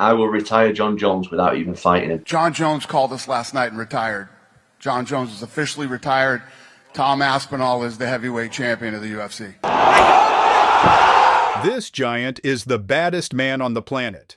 I will retire Jon Jones without even fighting him. Jon Jones called us last night and retired. Jon Jones is officially retired. Tom Aspinall is the heavyweight champion of the UFC. This giant is the baddest man on the planet.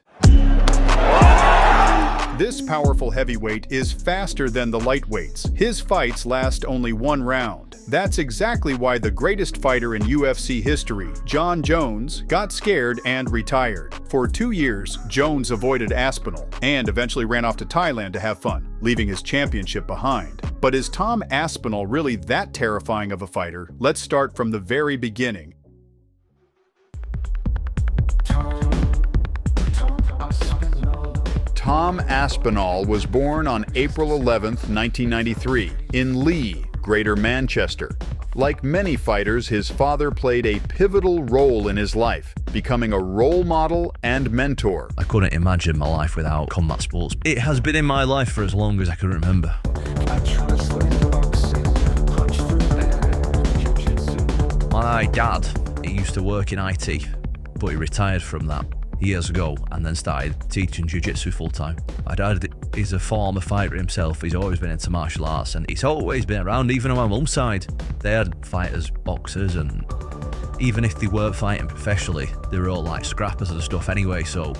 This powerful heavyweight is faster than the lightweights. His fights last only 1 round. That's exactly why the greatest fighter in UFC history, Jon Jones, got scared and retired. For 2 years, Jones avoided Aspinall and eventually ran off to Thailand to have fun, leaving his championship behind. But is Tom Aspinall really that terrifying of a fighter? Let's start from the very beginning. Tom Aspinall was born on April 11, 1993, in Lee, Greater Manchester. Like many fighters, his father played a pivotal role in his life, becoming a role model and mentor. I couldn't imagine my life without combat sports. It has been in my life for as long as I can remember. My dad, he used to work in IT, but he retired from that years ago and then started teaching jiu-jitsu full-time. My dad is a former fighter himself. He's always been into martial arts and he's always been around. Even on my mum's side, they had fighters, boxers, and even if they weren't fighting professionally, they were all like scrappers and stuff anyway, so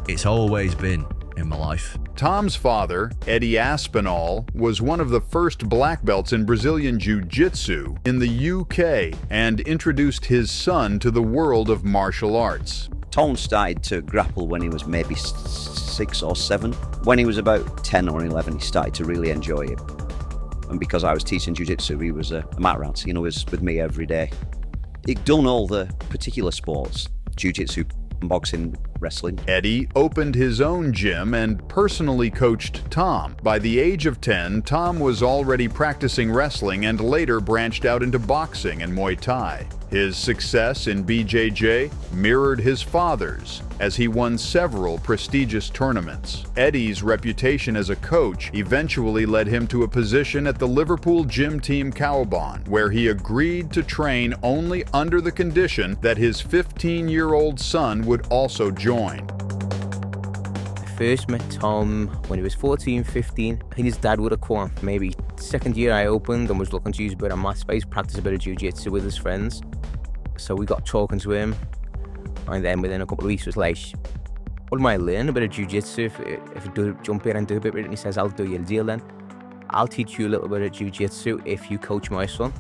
it's always been in my life. Tom's father, Eddie Aspinall, was one of the first black belts in Brazilian Jiu-Jitsu in the UK and introduced his son to the world of martial arts. Tom started to grapple when he was maybe 6 or 7. When he was about 10 or 11, he started to really enjoy it. And because I was teaching jiu-jitsu, he was a mat rat, he was with me every day. He'd done all the particular sports, jiu-jitsu, boxing, wrestling. Eddie opened his own gym and personally coached Tom. By the age of 10, Tom was already practicing wrestling and later branched out into boxing and Muay Thai. His success in BJJ mirrored his father's, as he won several prestigious tournaments. Eddie's reputation as a coach eventually led him to a position at the Liverpool gym team Cowbon, where he agreed to train only under the condition that his 15-year-old son would also join. I first met Tom when he was 14, 15. I think his dad would have come. Maybe second year I opened and was looking to use a bit of mat space, practice a bit of jiu-jitsu with his friends. So we got talking to him, and then within a couple of weeks it was like, what am I learning? A bit of jiu-jitsu, if I do jump in and do a bit with it. And he says, I'll do your deal then. I'll teach you a little bit of jiu-jitsu if you coach my son.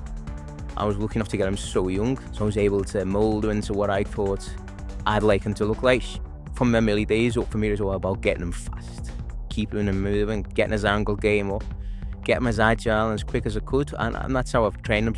I was lucky enough to get him so young, so I was able to mould him into what I thought I'd like him to look like. From them early days up, for me it was all about getting him fast, keeping him moving, getting his angle game up, getting him as agile and as quick as I could, and that's how I've trained him.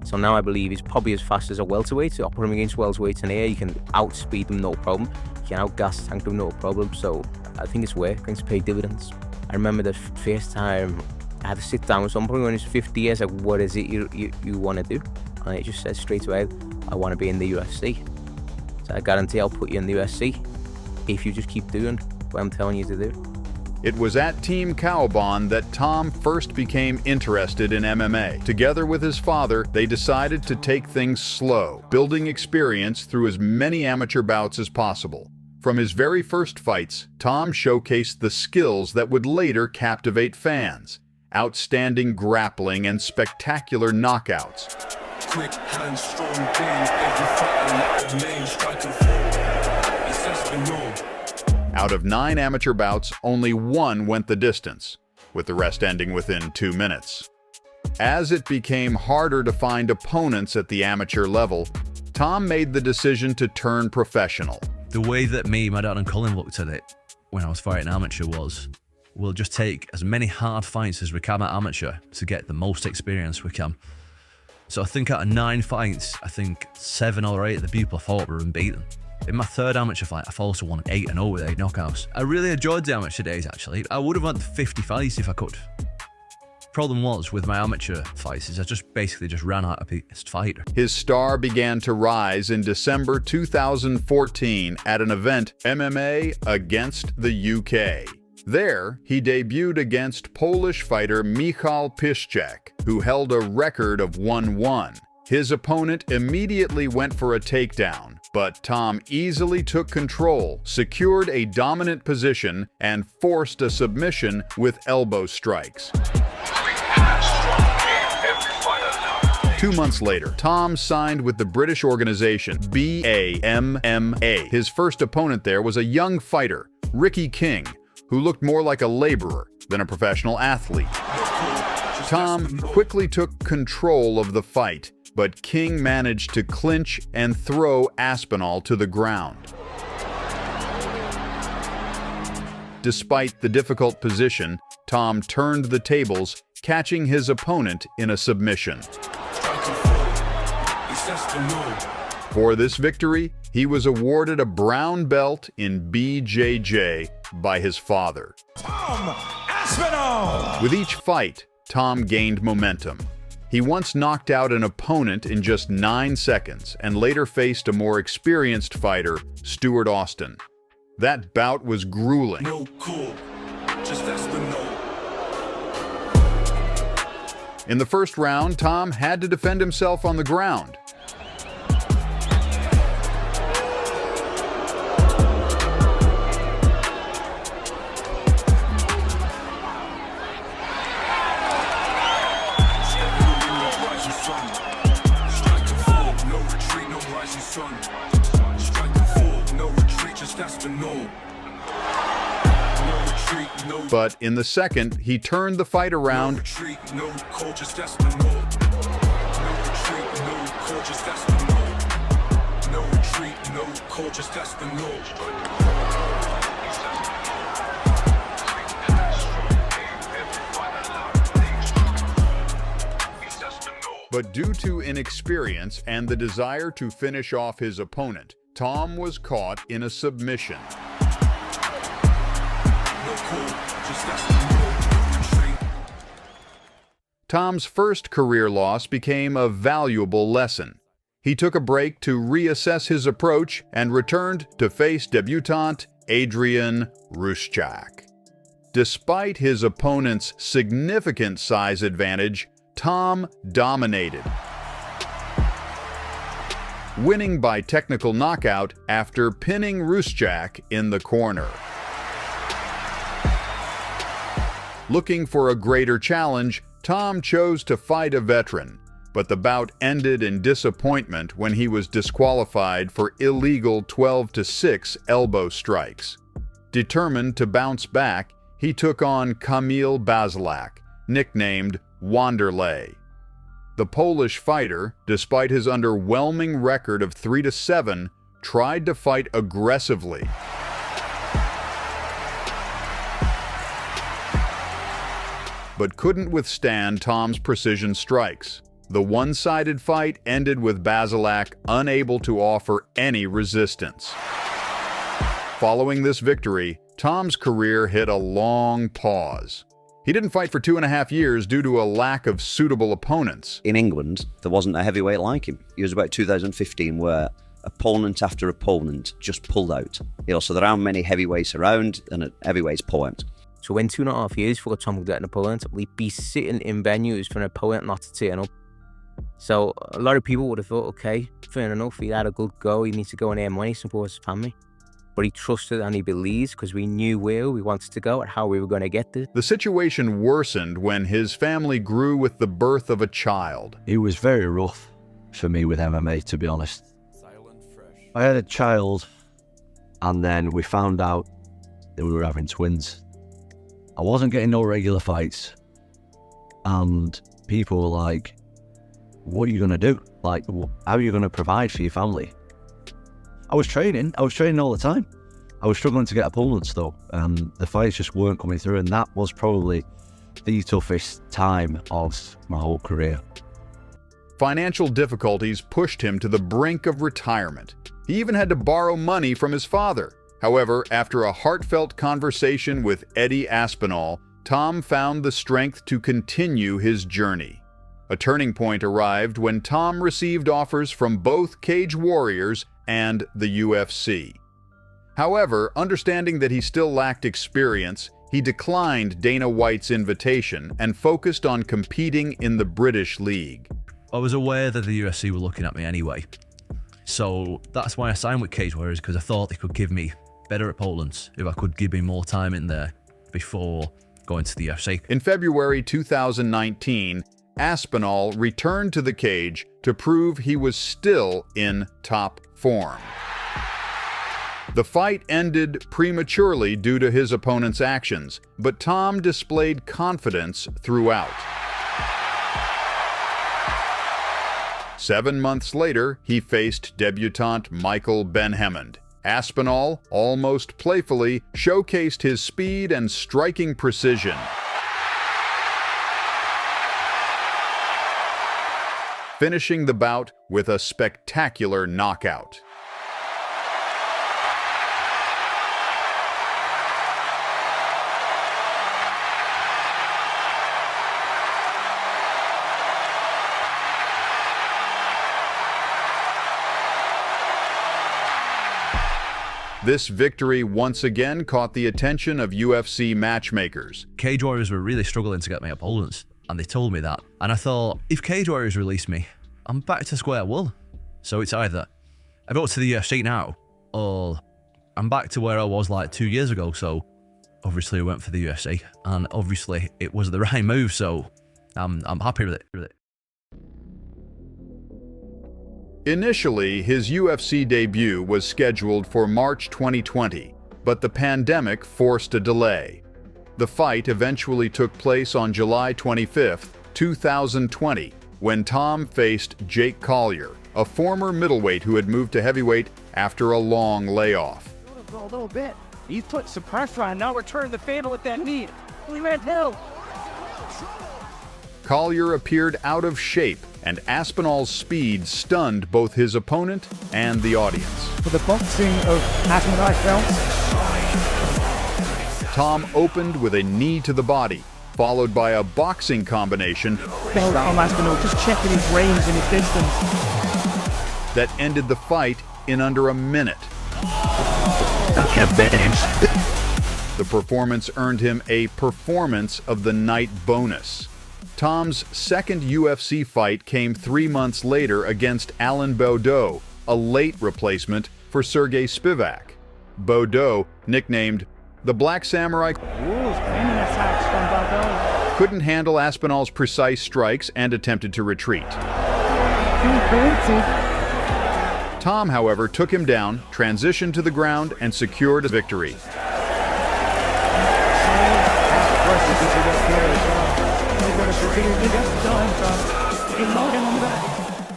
So now I believe he's probably as fast as a welterweight. So I'll put him against welterweights in here, you can outspeed him no problem, you can outgas tank him no problem. So I think it's working, it's paid dividends. I remember the first time I had to sit down with somebody when he was 50 years, like, what is it you want to do? And he just said straight away, I want to be in the UFC. So I guarantee I'll put you in the UFC if you just keep doing what I'm telling you to do. It was at Team Cowbon that Tom first became interested in MMA. Together with his father, they decided to take things slow, building experience through as many amateur bouts as possible. From his very first fights, Tom showcased the skills that would later captivate fans. Outstanding grappling and spectacular knockouts. Quick hand, strong game, every fighter let the main striker fall. It's Aspinall. Out of 9 amateur bouts, only 1 went the distance, with the rest ending within 2 minutes. As it became harder to find opponents at the amateur level, Tom made the decision to turn professional. The way that me, my dad and Colin looked at it when I was fighting amateur was, we'll just take as many hard fights as we can at amateur to get the most experience we can. So I think out of 9 fights, I think 7 or 8 of the people I fought were unbeaten. In my 3rd amateur fight, I also won 8-0 with 8 knockouts. I really enjoyed the amateur days, actually. I would have won 50 fights if I could. Problem was, with my amateur fights, is I basically ran out of best fighter. His star began to rise in December 2014 at an event, MMA Against the UK. There, he debuted against Polish fighter Michał Piszczek, who held a record of 1-1. His opponent immediately went for a takedown, But Tom easily took control, secured a dominant position, and forced a submission with elbow strikes. 2 months later, Tom signed with the British organization BAMMA. His first opponent there was a young fighter, Ricky King, who looked more like a laborer than a professional athlete. Tom quickly took control of the fight, but King managed to clinch and throw Aspinall to the ground. Despite the difficult position, Tom turned the tables, catching his opponent in a submission. For this victory, he was awarded a brown belt in BJJ by his father. Tom Aspinall! With each fight, Tom gained momentum. He once knocked out an opponent in just 9 seconds and later faced a more experienced fighter, Stuart Austin. That bout was grueling. No cool, just Aspinall. In the first round, Tom had to defend himself on the ground. But in the second, he turned the fight around But due to inexperience and the desire to finish off his opponent, Tom was caught in a submission. Tom's first career loss became a valuable lesson. He took a break to reassess his approach and returned to face debutant Adrian Ruszczak. Despite his opponent's significant size advantage, Tom dominated, winning by technical knockout after pinning Ruszczak in the corner. Looking for a greater challenge, Tom chose to fight a veteran, but the bout ended in disappointment when he was disqualified for illegal 12-6 elbow strikes. Determined to bounce back, he took on Kamil Basilak, nicknamed Wanderlei. The Polish fighter, despite his underwhelming record of 3-7, tried to fight aggressively. But couldn't withstand Tom's precision strikes. The one-sided fight ended with Basilak unable to offer any resistance. Following this victory, Tom's career hit a long pause. He didn't fight for 2.5 years due to a lack of suitable opponents. In England, there wasn't a heavyweight like him. It was about 2015 where opponent after opponent just pulled out. So there aren't many heavyweights around, and heavyweights pull out. So when 2.5 years for Tom would get an opponent, we'd be sitting in venues for an opponent not to turn up. So a lot of people would have thought, okay, fair enough, he had a good go, he needs to go and earn money, support his family. But he trusted and he believed because we knew where we wanted to go and how we were going to get there. The situation worsened when his family grew with the birth of a child. It was very rough for me with MMA, to be honest. I had a child, and then we found out that we were having twins. I wasn't getting no regular fights, and people were like, what are you going to do? Like, how are you going to provide for your family? I was training all the time. I was struggling to get opponents though, and the fights just weren't coming through, and that was probably the toughest time of my whole career. Financial difficulties pushed him to the brink of retirement. He even had to borrow money from his father. However, after a heartfelt conversation with Eddie Aspinall, Tom found the strength to continue his journey. A turning point arrived when Tom received offers from both Cage Warriors and the UFC. However, understanding that he still lacked experience, he declined Dana White's invitation and focused on competing in the British League. I was aware that the UFC were looking at me anyway. So that's why I signed with Cage Warriors, because I thought they could give me better opponents if I could give me more time in there before going to the UFC. In February 2019, Aspinall returned to the cage to prove he was still in top form. The fight ended prematurely due to his opponent's actions, but Tom displayed confidence throughout. 7 months later, he faced debutant Michael Benhemond. Aspinall, almost playfully, showcased his speed and striking precision. Finishing the bout with a spectacular knockout. This victory once again caught the attention of UFC matchmakers. Cage Warriors were really struggling to get my opponents, and they told me that. And I thought, if Cage Warriors release me, I'm back to square one. So it's either I go to the UFC now, or I'm back to where I was like 2 years ago. So obviously I went for the UFC, and obviously it was the right move, so I'm happy with it. Initially, his UFC debut was scheduled for March 2020, but the pandemic forced a delay. The fight eventually took place on July 25, 2020, when Tom faced Jake Collier, a former middleweight who had moved to heavyweight after a long layoff. A little bit. He's put some pressure on. Now we're turning the fatal with that knee. We ran hill. Collier appeared out of shape, and Aspinall's speed stunned both his opponent and the audience. For the boxing of Aspinall films. Tom opened with a knee to the body, followed by a boxing combination Tom Aspinall just checking his range and his distance. That ended the fight in under a minute. The performance earned him a Performance of the Night bonus. Tom's second UFC fight came 3 months later against Alan Baudot, a late replacement for Sergei Spivak. Baudot, nicknamed the Black Samurai, couldn't handle Aspinall's precise strikes and attempted to retreat. Tom, however, took him down, transitioned to the ground, and secured a victory.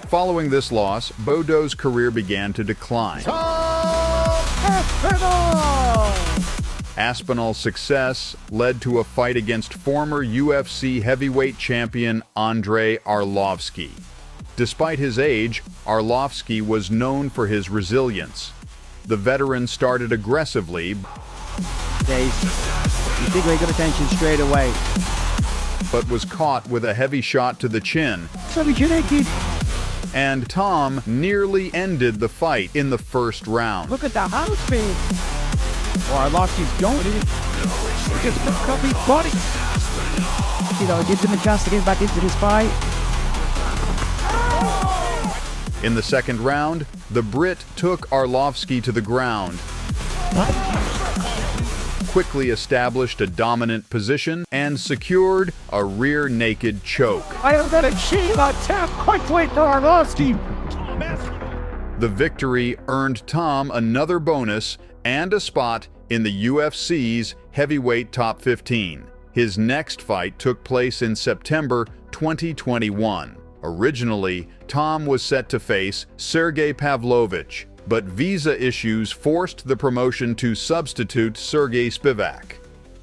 Following this loss, Baudot's career began to decline. Aspinall's success led to a fight against former UFC heavyweight champion Andrei Arlovsky. Despite his age, Arlovsky was known for his resilience. The veteran started aggressively, You think we got attention straight away. but was caught with a heavy shot to the chin. And Tom nearly ended the fight in the first round. Look at the house speed. Or Arlovsky's going in. He just picked up his body. You know, it gives him a chance to get back into this fight. In the second round, the Brit took Arlovsky to the ground, quickly established a dominant position, and secured a rear naked choke. I am going to achieve a tap quickly to Arlovsky. The victory earned Tom another bonus and a spot in the UFC's heavyweight top 15. His next fight took place in September 2021. Originally, Tom was set to face Sergei Pavlovich, but visa issues forced the promotion to substitute Sergei Spivak.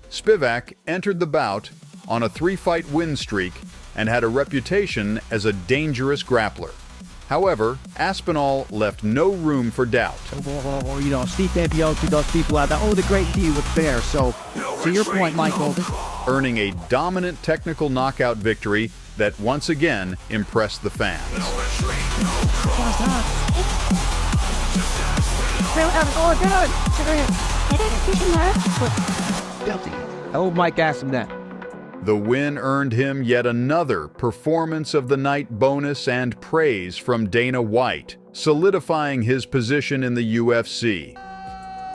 Spivak entered the bout on a 3-fight win streak and had a reputation as a dangerous grappler. However, Aspinall left no room for doubt. You know, Stipe Miocic, those people out there, the great deal was there. So, to your point, Michael. Earning a dominant technical knockout victory that once again impressed the fans. Oh, Mike asked him that. The win earned him yet another Performance of the Night bonus and praise from Dana White, solidifying his position in the UFC.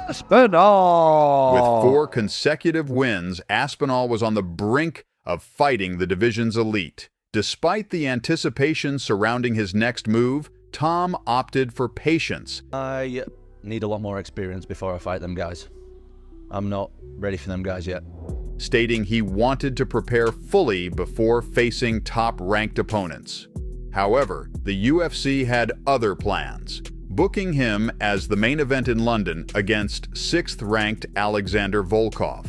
Aspinall! With 4 consecutive wins, Aspinall was on the brink of fighting the division's elite. Despite the anticipation surrounding his next move, Tom opted for patience. I need a lot more experience before I fight them guys. I'm not ready for them guys yet. Stating he wanted to prepare fully before facing top-ranked opponents. However, the UFC had other plans, booking him as the main event in London against 6th-ranked Alexander Volkov.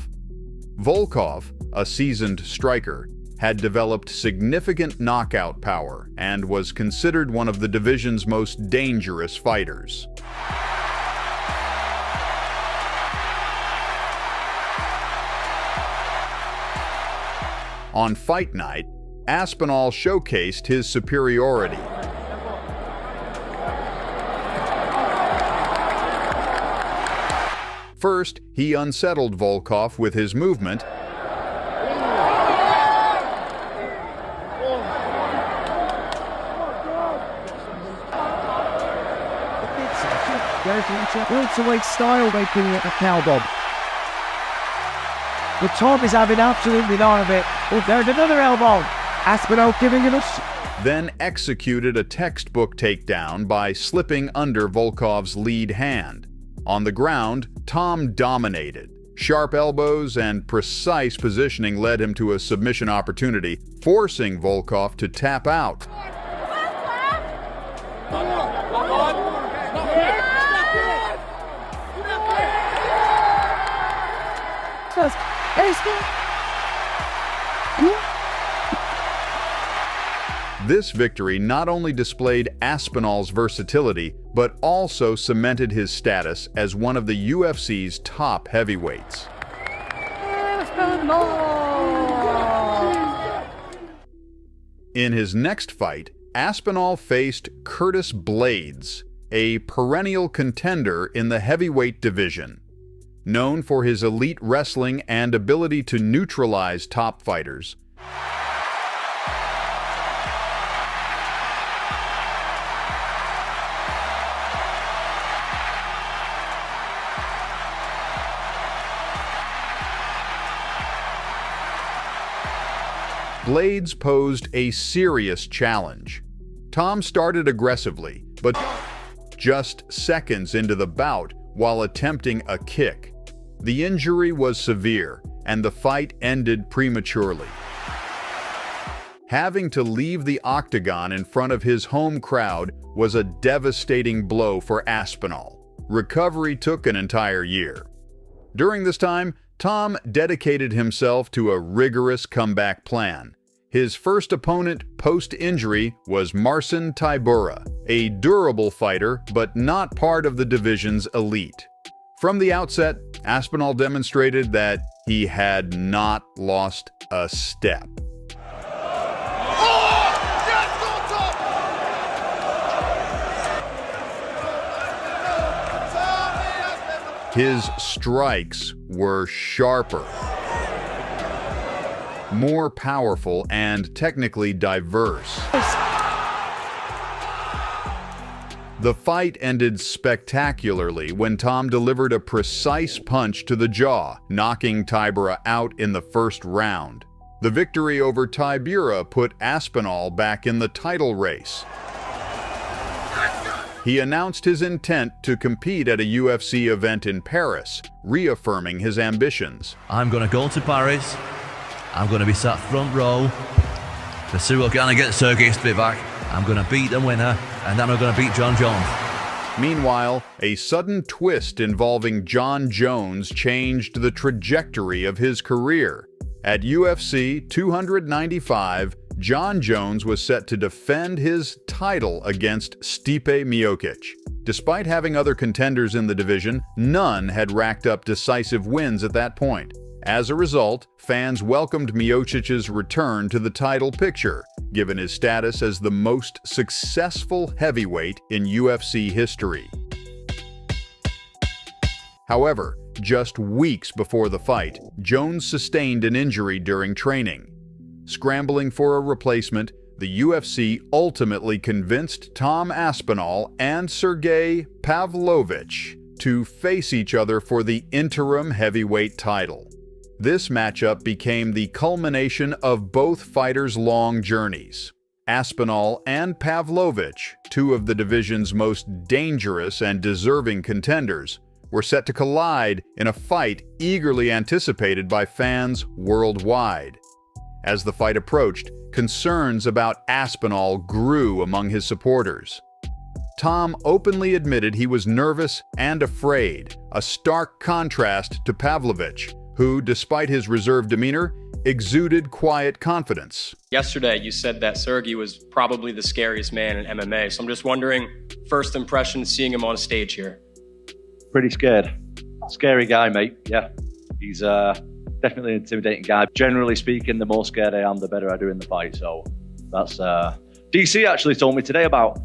Volkov, a seasoned striker, had developed significant knockout power and was considered one of the division's most dangerous fighters. On fight night, Aspinall showcased his superiority. First, he unsettled Volkov with his movement, welterweight style they call it a cowbob. But Tom is having absolutely none of it. Oh, there's another elbow. Aspinall giving it us. Then executed a textbook takedown by slipping under Volkov's lead hand. On the ground, Tom dominated. Sharp elbows and precise positioning led him to a submission opportunity, forcing Volkov to tap out. This victory not only displayed Aspinall's versatility, but also cemented his status as one of the UFC's top heavyweights. In his next fight, Aspinall faced Curtis Blaydes, a perennial contender in the heavyweight division. Known for his elite wrestling and ability to neutralize top fighters, Blaydes posed a serious challenge. Tom started aggressively, but just seconds into the bout while attempting a kick. The injury was severe, and the fight ended prematurely. Having to leave the octagon in front of his home crowd was a devastating blow for Aspinall. Recovery took an entire year. During this time, Tom dedicated himself to a rigorous comeback plan. His first opponent post-injury was Marcin Tybura, a durable fighter but not part of the division's elite. From the outset, Aspinall demonstrated that he had not lost a step. His strikes were sharper, more powerful, and technically diverse. The fight ended spectacularly when Tom delivered a precise punch to the jaw, knocking Tybura out in the first round. The victory over Tybura put Aspinall back in the title race. He announced his intent to compete at a UFC event in Paris, reaffirming his ambitions. I'm going to go to Paris. I'm going to be sat front row to see what's going to get Sergei Pavlovich. I'm going to beat the winner, and then I'm going to beat Jon Jones. Meanwhile, a sudden twist involving Jon Jones changed the trajectory of his career. At UFC 295, Jon Jones was set to defend his title against Stipe Miocic. Despite having other contenders in the division, none had racked up decisive wins at that point. As a result, fans welcomed Miocic's return to the title picture, given his status as the most successful heavyweight in UFC history. However, just weeks before the fight, Jones sustained an injury during training. Scrambling for a replacement, the UFC ultimately convinced Tom Aspinall and Sergei Pavlovich to face each other for the interim heavyweight title. This matchup became the culmination of both fighters' long journeys. Aspinall and Pavlovich, two of the division's most dangerous and deserving contenders, were set to collide in a fight eagerly anticipated by fans worldwide. As the fight approached, concerns about Aspinall grew among his supporters. Tom openly admitted he was nervous and afraid, a stark contrast to Pavlovich, who, despite his reserved demeanor, exuded quiet confidence. Yesterday, you said that Sergei was probably the scariest man in MMA, so I'm just wondering, first impression seeing him on stage here. Pretty scared. Scary guy, mate. Yeah, he's definitely an intimidating guy. Generally speaking, the more scared I am, the better I do in the fight. So that's DC actually told me today about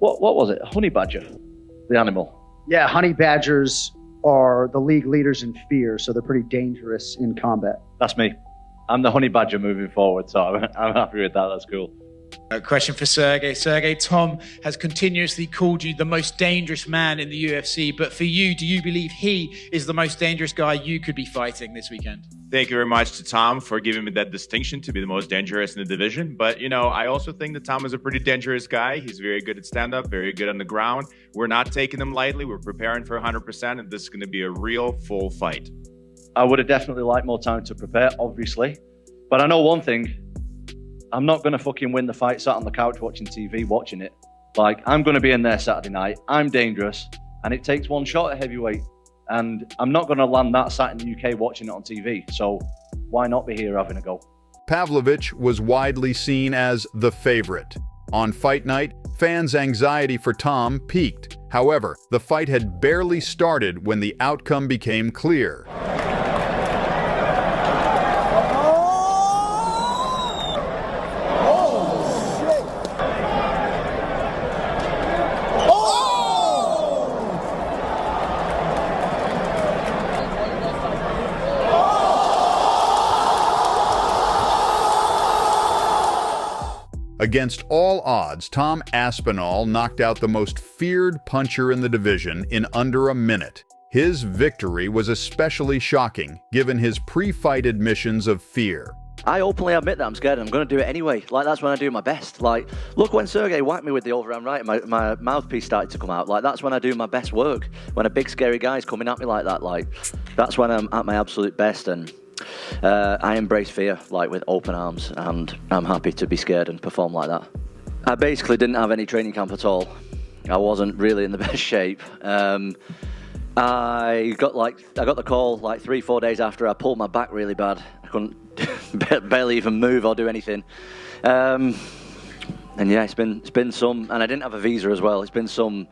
what was it? Honey badger, the animal. Yeah, honey badgers are the league leaders in fear, so they're pretty dangerous in combat. That's me. I'm the honey badger moving forward, so I'm happy with that. That's cool. A question for Sergei. Sergei, Tom has continuously called you the most dangerous man in the UFC, but for you, do you believe he is the most dangerous guy you could be fighting this weekend? Thank you very much to Tom for giving me that distinction to be the most dangerous in the division. But, I also think that Tom is a pretty dangerous guy. He's very good at stand-up, very good on the ground. We're not taking him lightly. We're preparing for 100%, and this is going to be a real full fight. I would have definitely liked more time to prepare, obviously. But I know one thing. I'm not going to fucking win the fight sat on the couch watching TV, watching it. I'm going to be in there Saturday night. I'm dangerous, and it takes one shot at heavyweight. And I'm not going to land that sat in the UK watching it on TV. So why not be here having a go? Pavlovich was widely seen as the favorite. On fight night, fans' anxiety for Tom peaked. However, the fight had barely started when the outcome became clear. Against all odds, Tom Aspinall knocked out the most feared puncher in the division in under a minute. His victory was especially shocking, given his pre-fight admissions of fear. I openly admit that I'm scared and I'm going to do it anyway. That's when I do my best. Look when Sergei whacked me with the overhand right and my mouthpiece started to come out. That's when I do my best work. When a big scary guy's coming at me like that, that's when I'm at my absolute best. And I embrace fear, with open arms, and I'm happy to be scared and perform like that. I basically didn't have any training camp at all. I wasn't really in the best shape. I got the call 3-4 days after. I pulled my back really bad. I couldn't barely even move or do anything. And yeah, it's been some, and I didn't have a visa as well. It's been some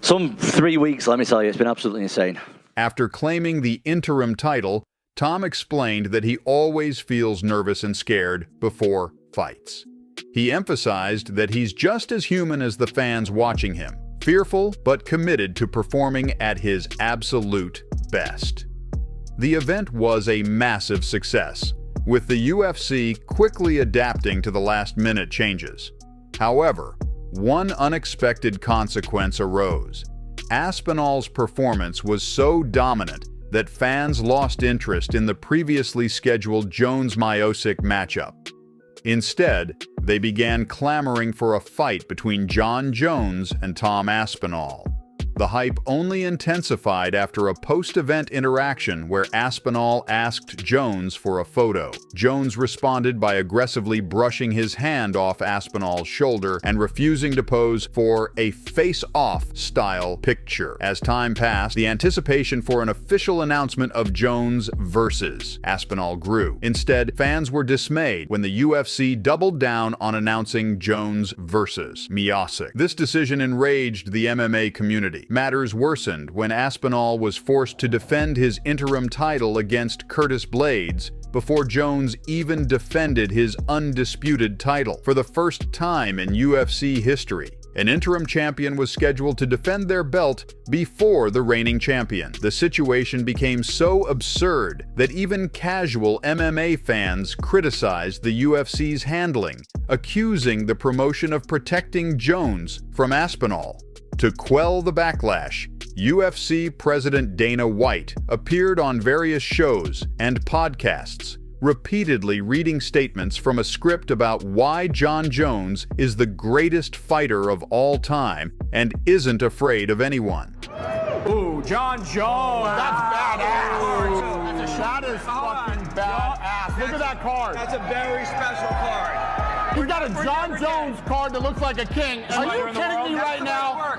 3 weeks, let me tell you. It's been absolutely insane. After claiming the interim title, Tom explained that he always feels nervous and scared before fights. He emphasized that he's just as human as the fans watching him, fearful but committed to performing at his absolute best. The event was a massive success, with the UFC quickly adapting to the last-minute changes. However, one unexpected consequence arose. Aspinall's performance was so dominant that fans lost interest in the previously scheduled Jones-Miocic matchup. Instead, they began clamoring for a fight between Jon Jones and Tom Aspinall. The hype only intensified after a post-event interaction where Aspinall asked Jones for a photo. Jones responded by aggressively brushing his hand off Aspinall's shoulder and refusing to pose for a face-off style picture. As time passed, the anticipation for an official announcement of Jones versus Aspinall grew. Instead, fans were dismayed when the UFC doubled down on announcing Jones versus miocic. This decision enraged the MMA community. Matters worsened when Aspinall was forced to defend his interim title against Curtis Blaydes before Jones even defended his undisputed title. For the first time in UFC history, An interim champion was scheduled to defend their belt before the reigning champion. The situation became so absurd that even casual MMA fans criticized the UFC's handling, accusing the promotion of protecting Jones from Aspinall. To quell the backlash, UFC President Dana White appeared on various shows and podcasts, repeatedly reading statements from a script about why Jon Jones is the greatest fighter of all time and isn't afraid of anyone. Ooh, Jon Jones. That's badass. That is fucking badass. Look at that card. That's a very special card. He's got a Jon Jones card that looks like a king. Are you kidding me right now?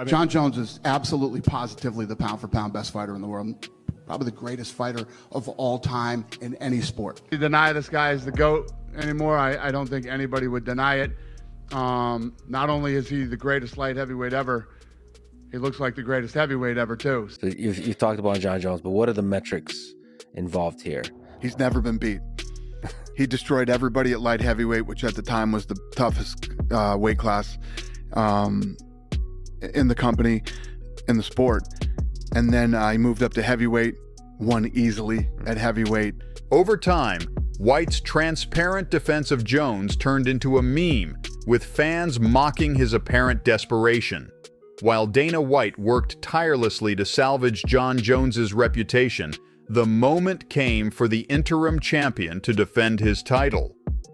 Jon Jones is absolutely positively the pound-for-pound best fighter in the world. Probably the greatest fighter of all time in any sport. You deny this guy is the GOAT anymore, I don't think anybody would deny it. Not only is he the greatest light heavyweight ever, he looks like the greatest heavyweight ever too. So you've talked about Jon Jones, but what are the metrics involved here? He's never been beat. He destroyed everybody at light heavyweight, which at the time was the toughest weight class in the company, in the sport. And then he moved up to heavyweight, won easily at heavyweight. Over time, White's transparent defense of Jones turned into a meme, with fans mocking his apparent desperation. While Dana White worked tirelessly to salvage Jon Jones's reputation, the moment came for the interim champion to defend his title.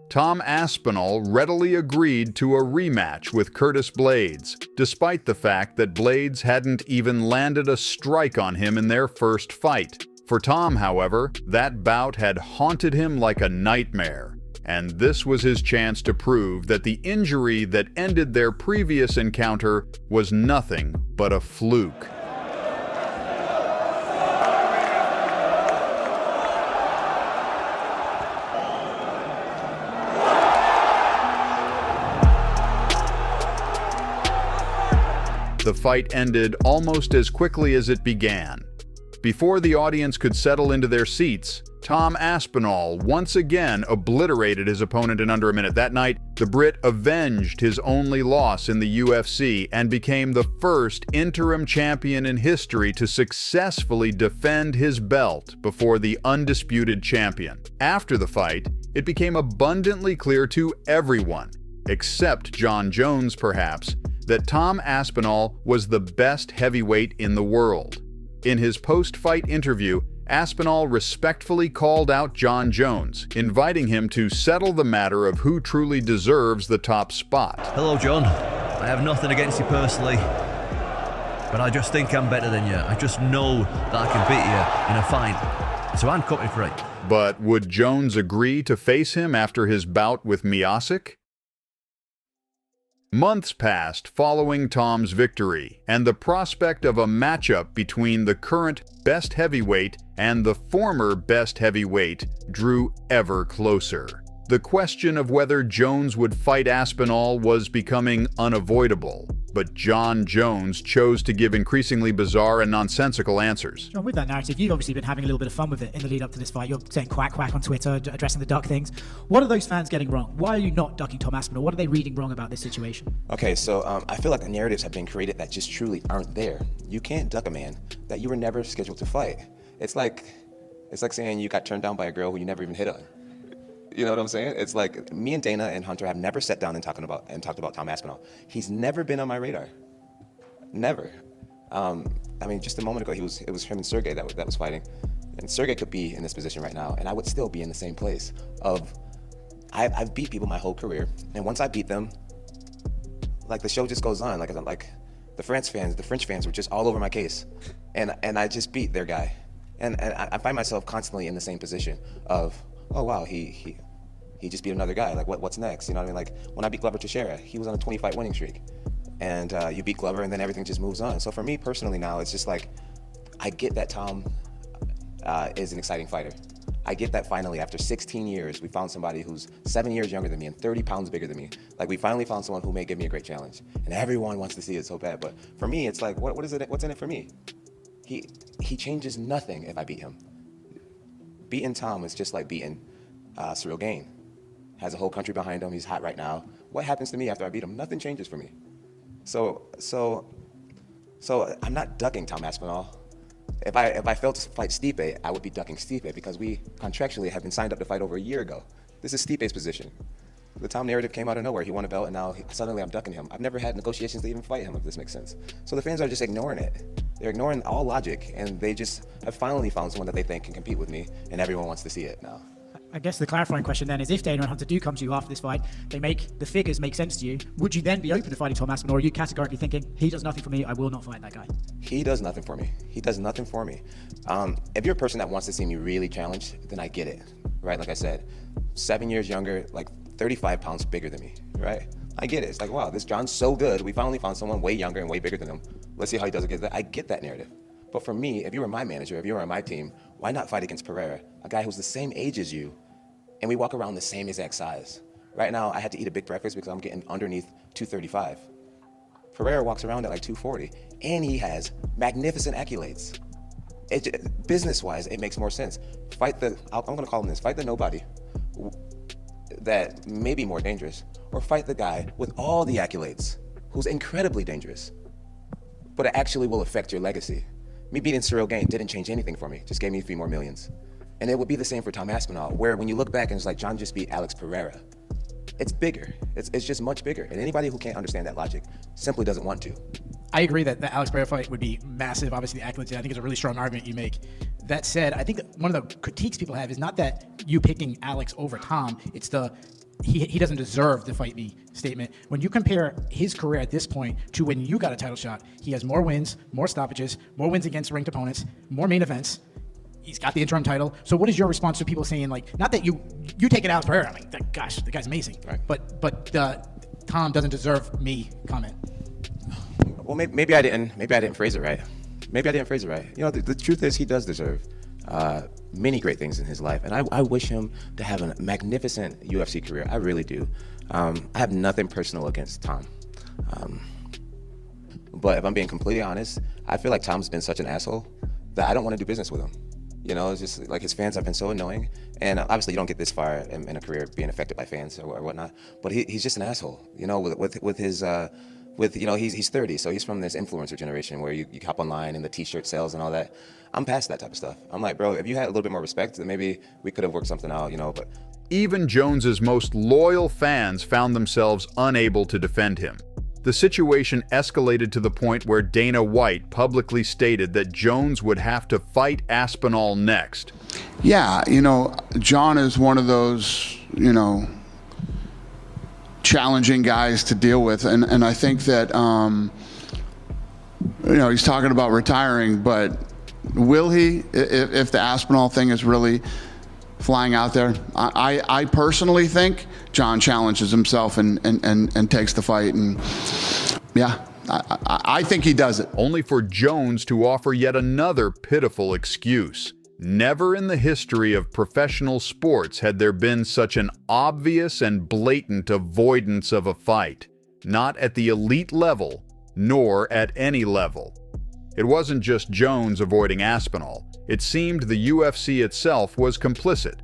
Tom Aspinall readily agreed to a rematch with Curtis Blaydes, despite the fact that Blaydes hadn't even landed a strike on him in their first fight. For Tom, however, that bout had haunted him like a nightmare, and this was his chance to prove that the injury that ended their previous encounter was nothing but a fluke. The fight ended almost as quickly as it began. Before the audience could settle into their seats, Tom Aspinall once again obliterated his opponent in under a minute. That night, the Brit avenged his only loss in the UFC and became the first interim champion in history to successfully defend his belt before the undisputed champion. After the fight, it became abundantly clear to everyone, except Jon Jones perhaps, that Tom Aspinall was the best heavyweight in the world. In his post-fight interview, Aspinall respectfully called out Jon Jones, inviting him to settle the matter of who truly deserves the top spot. Hello, John. I have nothing against you personally, but I just think I'm better than you. I just know that I can beat you in a fight, so I'm coming for it. But would Jones agree to face him after his bout with miocic? Months passed following Tom's victory, and the prospect of a matchup between the current best heavyweight and the former best heavyweight drew ever closer. The question of whether Jones would fight Aspinall was becoming unavoidable, but Jon Jones chose to give increasingly bizarre and nonsensical answers. John, with that narrative, you've obviously been having a little bit of fun with it in the lead up to this fight. You're saying quack quack on Twitter, addressing the duck things. What are those fans getting wrong? Why are you not ducking Tom Aspinall? What are they reading wrong about this situation? Okay, so I feel like the narratives have been created that just truly aren't there. You can't duck a man that you were never scheduled to fight. It's like saying you got turned down by a girl who you never even hit on. You know what I'm saying? It's like me and Dana and Hunter have never sat down and talked about Tom Aspinall. He's never been on my radar. Never. I mean, just a moment ago, it was him and Sergei that was fighting. And Sergei could be in this position right now, and I would still be in the same place I've beat people my whole career, and once I beat them, like the show just goes on. Like the French fans were just all over my case, and I just beat their guy. And I find myself constantly in the same position of, oh wow, he just beat another guy. Like what's next? You know what I mean? Like when I beat Glover Teixeira, he was on a 20-fight winning streak, and you beat Glover, and then everything just moves on. So for me personally now, it's just like I get that Tom is an exciting fighter. I get that finally after 16 years, we found somebody who's 7 years younger than me and 30 pounds bigger than me. Like we finally found someone who may give me a great challenge, and everyone wants to see it so bad. But for me, it's like, what is it? What's in it for me? He changes nothing if I beat him. Beating Tom is just like beating Cyril Gane. Has a whole country behind him. He's hot right now. What happens to me after I beat him? Nothing changes for me. So I'm not ducking Tom Aspinall. If I failed to fight Stipe, I would be ducking Stipe because we contractually have been signed up to fight over a year ago. This is Stipe's position. The Tom narrative came out of nowhere. He won a belt, and now suddenly I'm ducking him. I've never had negotiations to even fight him, if this makes sense. So the fans are just ignoring it. They're ignoring all logic, and they just have finally found someone that they think can compete with me, and everyone wants to see it now. I guess the clarifying question then is, if Dana and Hunter do come to you after this fight, they make the figures make sense to you, would you then be open to fighting Tom Aspinall, or are you categorically thinking, he does nothing for me, I will not fight that guy? He does nothing for me. He does nothing for me. If you're a person that wants to see me really challenged, then I get it, right? Like I said, 7 years younger, like 35 pounds bigger than me, right? I get it. It's like, wow, this John's so good. We finally found someone way younger and way bigger than him. Let's see how he does against that. I get that narrative. But for me, if you were my manager, if you were on my team, why not fight against Pereira, a guy who's the same age as you, and we walk around the same exact size? Right now, I had to eat a big breakfast because I'm getting underneath 235. Pereira walks around at like 240, and he has magnificent accolades. Business-wise, it makes more sense. Fight the, I'm gonna call him this, fight the nobody that may be more dangerous, or fight the guy with all the accolades who's incredibly dangerous, but it actually will affect your legacy. Me beating Cyril Gain didn't change anything for me, just gave me a few more millions. And it would be the same for Tom Aspinall, where when you look back and it's like, John just beat Alex Pereira. It's bigger, it's just much bigger. And anybody who can't understand that logic simply doesn't want to. I agree that the Alex Pereira fight would be massive. Obviously, the accolades, I think, is a really strong argument you make. That said, I think that one of the critiques people have is not that you picking Alex over Tom, it's the he doesn't deserve to fight me statement. When you compare his career at this point to when you got a title shot, he has more wins, more stoppages, more wins against ranked opponents, more main events. He's got the interim title. So what is your response to people saying, like, not that you take it out Pereira, I mean, gosh, the guy's amazing, right? But Tom doesn't deserve me comment. Well, maybe I didn't phrase it right. Maybe I didn't phrase it right. You know, the truth is he does deserve many great things in his life, and I wish him to have a magnificent UFC career. I really do. I have nothing personal against Tom. But if I'm being completely honest, I feel like Tom's been such an asshole that I don't want to do business with him. You know, it's just like his fans have been so annoying. And obviously you don't get this far in a career being affected by fans or whatnot, but he's just an asshole, you know, with his, you know, he's 30, so he's from this influencer generation where you hop online and the t-shirt sales and all that. I'm past that type of stuff. I'm like, bro, if you had a little bit more respect, then maybe we could have worked something out, you know, but. Even Jones's most loyal fans found themselves unable to defend him. The situation escalated to the point where Dana White publicly stated that Jones would have to fight Aspinall next. Yeah, you know, John is one of those, you know, challenging guys to deal with, and I think that, you know, he's talking about retiring, but will he, if the Aspinall thing is really flying out there? I personally think John challenges himself and takes the fight, and yeah, I think he does it. Only for Jones to offer yet another pitiful excuse. Never in the history of professional sports had there been such an obvious and blatant avoidance of a fight. Not at the elite level, nor at any level. It wasn't just Jones avoiding Aspinall. It seemed the UFC itself was complicit.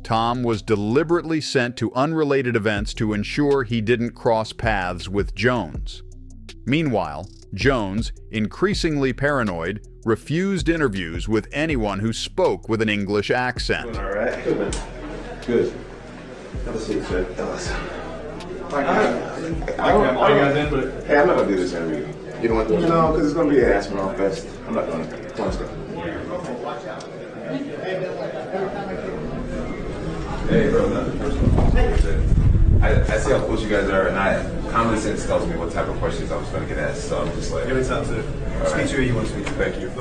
Tom was deliberately sent to unrelated events to ensure he didn't cross paths with Jones. Meanwhile, Jones, increasingly paranoid, refused interviews with anyone who spoke with an English accent. All right. Good, man. Good. Have a seat, sir. Hey, I'm not gonna do this interview. You don't want to do it? No, because it's gonna be an Aspinall fest. I'm not gonna. Come on, step. Hey, bro, nothing personal. I see how close you guys are, and common sense tells me what type of questions I was going to get asked, so I'm just like... Every time to speak to you want to speak to. Thank you.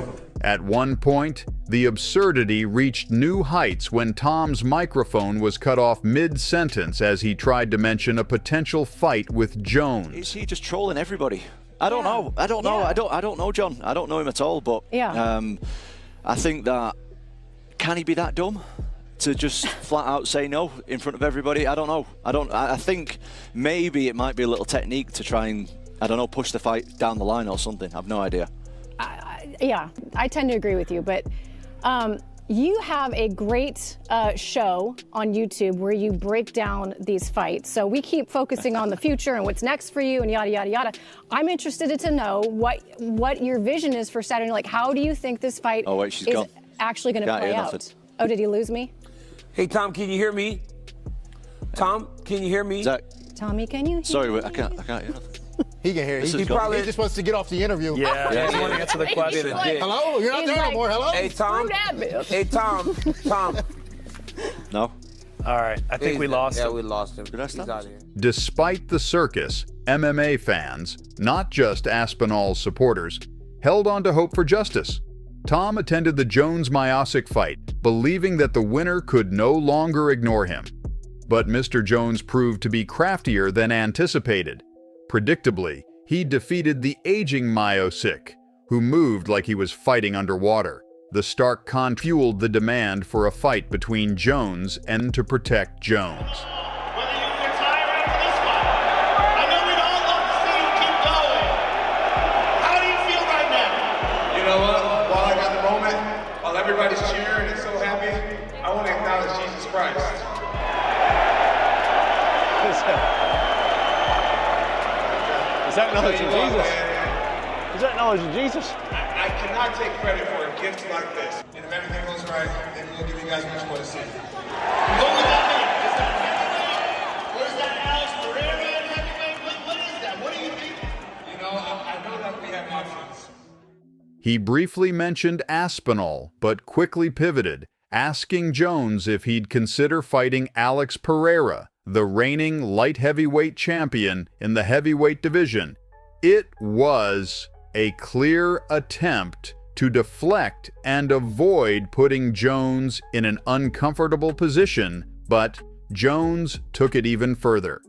At one point, the absurdity reached new heights when Tom's microphone was cut off mid-sentence as he tried to mention a potential fight with Jones. Is he just trolling everybody? I don't know. I don't know. I don't know John. I don't know him at all, but I think that, can he be that dumb to just flat out say no in front of everybody? I don't know. I think maybe it might be a little technique to try and, I don't know, push the fight down the line or something. I've no idea. Yeah, I tend to agree with you, but You have a great show on YouTube where you break down these fights. So we keep focusing on the future and what's next for you and yada, yada, yada. I'm interested to know what your vision is for Saturday. Like, how do you think this fight is actually going to play out? Oh, did he lose me? Hey, Tom, can you hear me? Tom, can you hear me? Zach. Tommy, can you hear Sorry, me? I can't hear nothing. He can hear you. He just wants to get off the interview. Yeah, he want to answer the question. Hello? You're not there no more. Hello? Hey, Tom. Hey, Tom. Tom. No. All right. I think we lost him. Yeah, we lost him. He's out here. Despite the circus, MMA fans, not just Aspinall's supporters, held on to hope for justice. Tom attended the Jones-Miocic fight, believing that the winner could no longer ignore him. But Mr. Jones proved to be craftier than anticipated. Predictably, he defeated the aging miocic, who moved like he was fighting underwater. The stark contrast fueled the demand for a fight between Jones and to protect Jones. You know what? While I got the moment, while everybody's cheering and so happy, I want to acknowledge Jesus Christ. Is that knowledge of Jesus? Is that knowledge of Jesus? I cannot take credit for a gift like this. And if everything goes right, then we'll give you guys much more to see. What does that mean? Is that heavyweight? What is that, Alex Pereira and heavyweight? What is that? What do you think? You know, I know that we have options. He briefly mentioned Aspinall, but quickly pivoted, asking Jones if he'd consider fighting Alex Pereira, the reigning light heavyweight champion in the heavyweight division. It was a clear attempt to deflect and avoid putting Jones in an uncomfortable position, but Jones took it even further.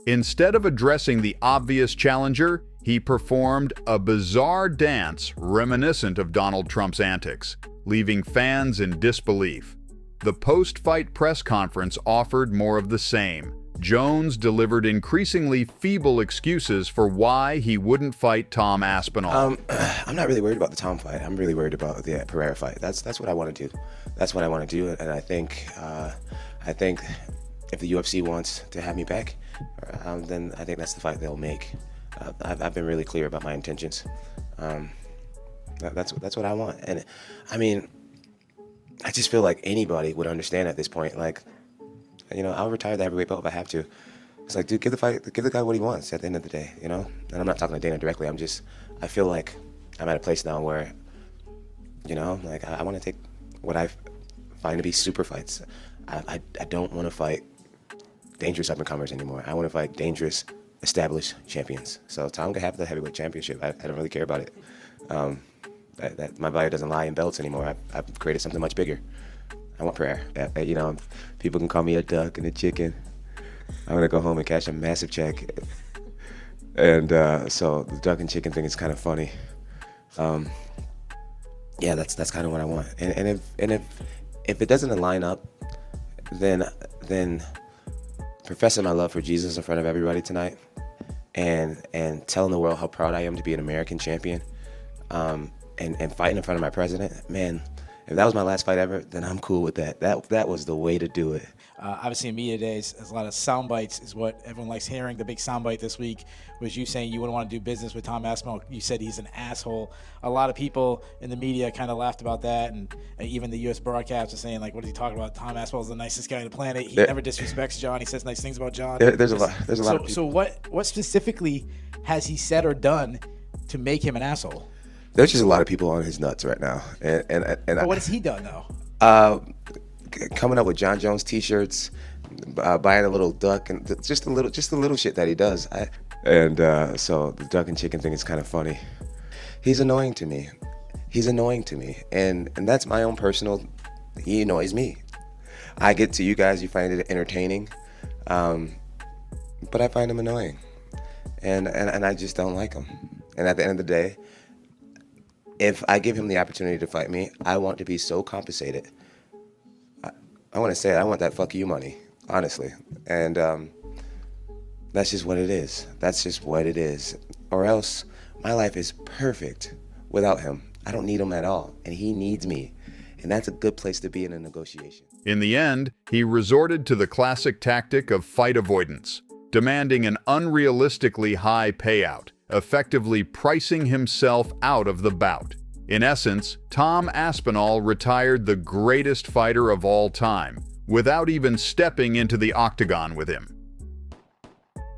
Instead of addressing the obvious challenger, he performed a bizarre dance reminiscent of Donald Trump's antics, leaving fans in disbelief. The post-fight press conference offered more of the same. Jones delivered increasingly feeble excuses for why he wouldn't fight Tom Aspinall. I'm not really worried about the Tom fight. I'm really worried about the Pereira fight. That's what I want to do. That's what I want to do, and I think if the UFC wants to have me back, then I think that's the fight they'll make. I've been really clear about my intentions. That's what I want, and I mean, I just feel like anybody would understand at this point. Like, you know, I'll retire the heavyweight belt if I have to. It's like, dude, give the guy what he wants at the end of the day, you know? And I'm not talking to Dana directly. I feel like I'm at a place now where, you know, like I want to take what I find to be super fights. I don't want to fight dangerous up-and-comers anymore. I want to fight dangerous, established champions. So Tom can have the heavyweight championship. I don't really care about it. That my body doesn't lie in belts anymore. I've created something much bigger. I want prayer. You know, people can call me a duck and a chicken. I'm gonna go home and cash a massive check. And so the duck and chicken thing is kind of funny. Yeah, that's kind of what I want. And if it doesn't line up, then professing my love for Jesus in front of everybody tonight, and telling the world how proud I am to be an American champion, and fighting in front of my president, man. If that was my last fight ever, then I'm cool with that. That was the way to do it. Obviously, in media days, there's a lot of sound bites is what everyone likes hearing. The big sound bite this week was you saying you wouldn't want to do business with Tom Aspinall. You said he's an asshole. A lot of people in the media kind of laughed about that, and even the U.S. broadcast was saying, like, what is he talking about? Tom Aspinall's the nicest guy on the planet. He never disrespects John. He says nice things about John. There's a lot of people. So what specifically has he said or done to make him an asshole? There's just a lot of people on his nuts right now, and but what has he done though? Coming up with Jon Jones T-shirts, buying a little duck, and just a little shit that he does. So the duck and chicken thing is kind of funny. He's annoying to me. And that's my own personal. He annoys me. I get to you guys, you find it entertaining, but I find him annoying, and I just don't like him. And at the end of the day, if I give him the opportunity to fight me, I want to be so compensated. I want to say it, I want that fuck you money, honestly. And that's just what it is. That's just what it is. Or else, my life is perfect without him. I don't need him at all, and he needs me. And that's a good place to be in a negotiation. In the end, he resorted to the classic tactic of fight avoidance, demanding an unrealistically high payout, effectively pricing himself out of the bout. In essence, Tom Aspinall retired the greatest fighter of all time, without even stepping into the octagon with him.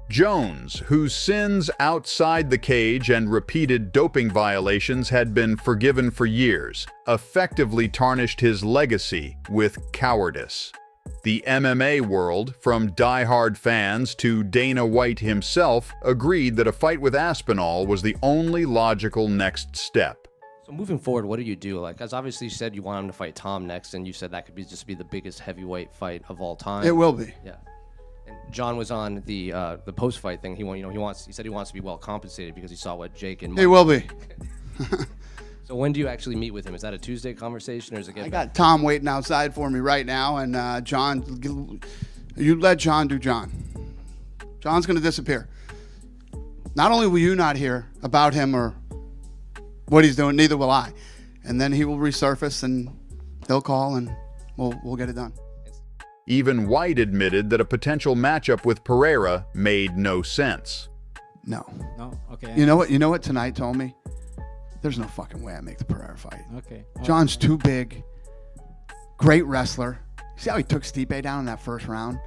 Jones, whose sins outside the cage and repeated doping violations had been forgiven for years, effectively tarnished his legacy with cowardice. The MMA world, from die-hard fans to Dana White himself, agreed that a fight with Aspinall was the only logical next step. So moving forward, what do you do? Like, as obviously you said, you want him to fight Tom next, and you said that could just be the biggest heavyweight fight of all time. It will be. Yeah. And John was on the post-fight thing. He said he wants to be well compensated because he saw what Jake and Mike. He will be. So when do you actually meet with him? Is that a Tuesday conversation, or is it? I got Tom waiting outside for me right now, and John, you let John do John. John's going to disappear. Not only will you not hear about him or what he's doing, neither will I. And then he will resurface, and he'll call, and we'll get it done. Even White admitted that a potential matchup with Pereira made no sense. No. No? Okay. You know what tonight told me? There's no fucking way I make the Pereira fight. Okay. John's too big. Great wrestler. See how he took Stipe down in that first round?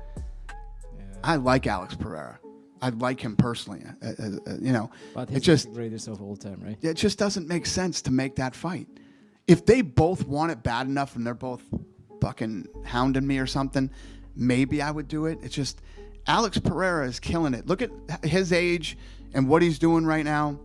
Yeah. I like Alex Pereira. I like him personally. But it he's just the greatest of all time, right? it just doesn't make sense to make that fight. If they both want it bad enough and they're both fucking hounding me or something, maybe I would do it. It's just Alex Pereira is killing it. Look at his age and what he's doing right now.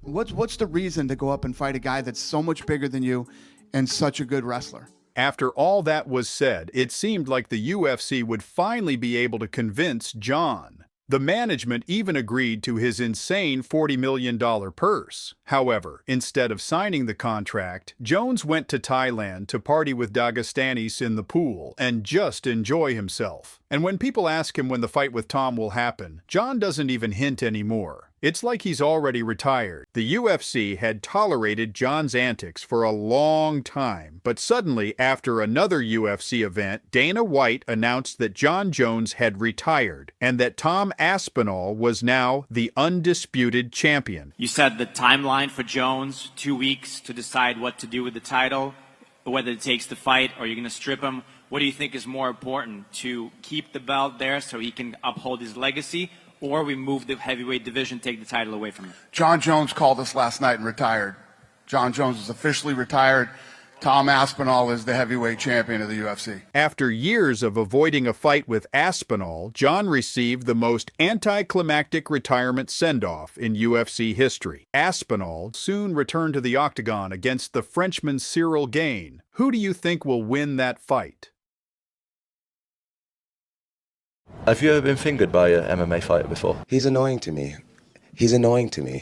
What's the reason to go up and fight a guy that's so much bigger than you and such a good wrestler? After all that was said, it seemed like the UFC would finally be able to convince John. The management even agreed to his insane $40 million purse. However, instead of signing the contract, Jones went to Thailand to party with Dagestanis in the pool and just enjoy himself. And when people ask him when the fight with Tom will happen, John doesn't even hint anymore. It's like he's already retired. The UFC had tolerated John's antics for a long time, but suddenly, after another UFC event, Dana White announced that Jon Jones had retired and that Tom Aspinall was now the undisputed champion. You said the timeline for Jones, 2 weeks to decide what to do with the title, whether it takes the fight or you're going to strip him. What do you think is more important, to keep the belt there so he can uphold his legacy, or we move the heavyweight division, take the title away from him? Jon Jones called us last night and retired. Jon Jones is officially retired. Tom Aspinall is the heavyweight champion of the UFC. After years of avoiding a fight with Aspinall, John received the most anticlimactic retirement send-off in UFC history. Aspinall soon returned to the octagon against the Frenchman Cyril Gane. Who do you think will win that fight? Have you ever been fingered by an MMA fighter before? He's annoying to me. He's annoying to me.